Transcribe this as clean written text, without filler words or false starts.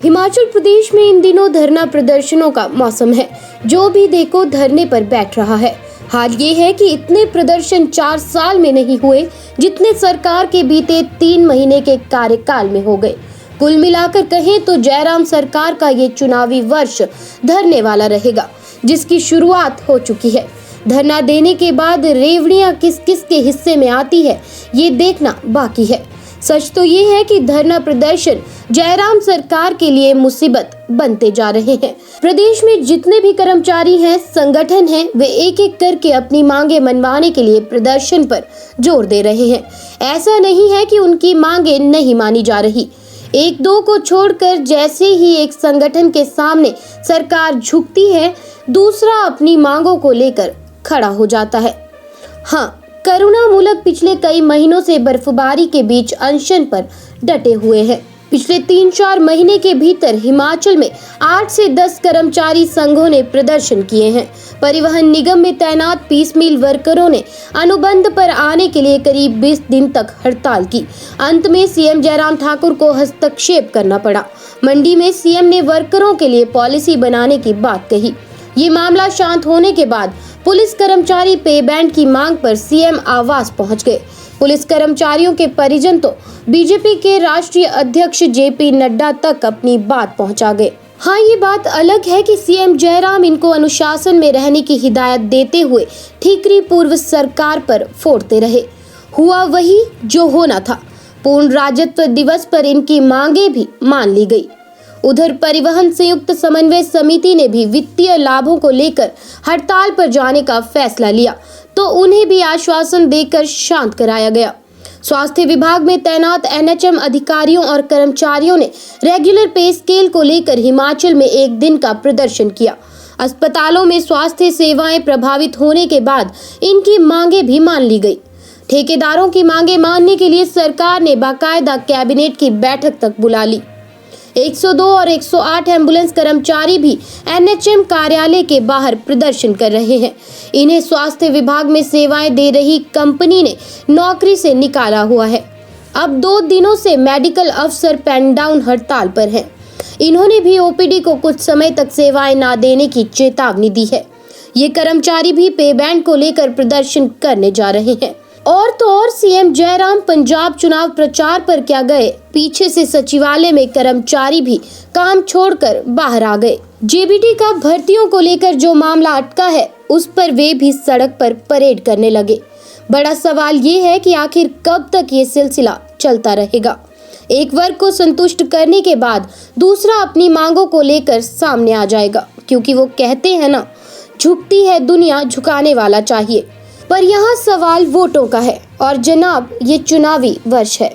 हिमाचल प्रदेश में इन दिनों धरना प्रदर्शनों का मौसम है। जो भी देखो धरने पर बैठ रहा है। हाल ये है कि इतने प्रदर्शन 4 साल में नहीं हुए जितने सरकार के बीते 3 महीने के कार्यकाल में हो गए। कुल मिलाकर कहें तो जयराम सरकार का ये चुनावी वर्ष धरने वाला रहेगा, जिसकी शुरुआत हो चुकी है। धरना देने के बाद रेवड़ियां किस किस के हिस्से में आती है, ये देखना बाकी है। सच तो ये है कि धरना प्रदर्शन जयराम सरकार के लिए मुसीबत बनते जा रहे हैं। प्रदेश में जितने भी कर्मचारी हैं, संगठन हैं, वे एक एक करके अपनी मांगे मनवाने के लिए प्रदर्शन पर जोर दे रहे हैं। ऐसा नहीं है कि उनकी मांगे नहीं मानी जा रही। एक दो को छोड़कर जैसे ही एक संगठन के सामने सरकार झुकती है, दूसरा अपनी मांगों को लेकर खड़ा हो जाता है। हाँ, करुणामूलक पिछले कई महीनों से बर्फबारी के बीच अनशन पर डटे हुए हैं। पिछले 3-4 महीने के भीतर हिमाचल में 8 से 10 कर्मचारी संघों ने प्रदर्शन किए हैं। परिवहन निगम में तैनात पीस मिल वर्करों ने अनुबंध पर आने के लिए करीब 20 दिन तक हड़ताल की। अंत में सीएम जयराम ठाकुर को हस्तक्षेप करना पड़ा। मंडी में सीएम ने वर्करों के लिए पॉलिसी बनाने की बात कही। ये मामला शांत होने के बाद पुलिस कर्मचारी पे बैंड की मांग पर सीएम आवास पहुंच गए। पुलिस कर्मचारियों के परिजन तो बीजेपी के राष्ट्रीय अध्यक्ष जेपी नड्डा तक अपनी बात पहुंचा गए। हाँ, ये बात अलग है कि सीएम जयराम इनको अनुशासन में रहने की हिदायत देते हुए ठीकरी पूर्व सरकार पर फोड़ते रहे। हुआ वही जो होना था। पूर्ण राज्यत्व दिवस पर इनकी मांगे भी मान ली गई। उधर परिवहन संयुक्त समन्वय समिति ने भी वित्तीय लाभों को लेकर हड़ताल पर जाने का फैसला लिया, तो उन्हें भी आश्वासन देकर शांत कराया गया। स्वास्थ्य विभाग में तैनात एनएचएम अधिकारियों और कर्मचारियों ने रेगुलर पे स्केल को लेकर हिमाचल में एक दिन का प्रदर्शन किया। अस्पतालों में स्वास्थ्य सेवाएं प्रभावित होने के बाद इनकी मांगे भी मान ली गई। ठेकेदारों की मांगे मानने के लिए सरकार ने बाकायदा कैबिनेट की बैठक तक बुला ली। 102 और 108 एम्बुलेंस कर्मचारी भी एनएचएम कार्यालय के बाहर प्रदर्शन कर रहे हैं। इन्हें स्वास्थ्य विभाग में सेवाएं दे रही कंपनी ने नौकरी से निकाला हुआ है। अब 2 दिनों से मेडिकल अफसर पेन डाउन हड़ताल पर हैं। इन्होंने भी ओपीडी को कुछ समय तक सेवाएं न देने की चेतावनी दी है। ये कर्मचारी भी पे बैंड को लेकर प्रदर्शन करने जा रहे हैं। और तो और सीएम जयराम पंजाब चुनाव प्रचार पर क्या गए, पीछे से सचिवालय में कर्मचारी भी काम छोड़कर बाहर आ गए। जेबीटी का भर्तियों को लेकर जो मामला अटका है, उस पर वे भी सड़क पर परेड करने लगे। बड़ा सवाल ये है कि आखिर कब तक ये सिलसिला चलता रहेगा। एक वर्ग को संतुष्ट करने के बाद दूसरा अपनी मांगों को लेकर सामने आ जाएगा, क्योंकि वो कहते हैं ना, झुकती है दुनिया, झुकाने वाला चाहिए। पर यहाँ सवाल वोटों का है और जनाब, ये चुनावी वर्ष है।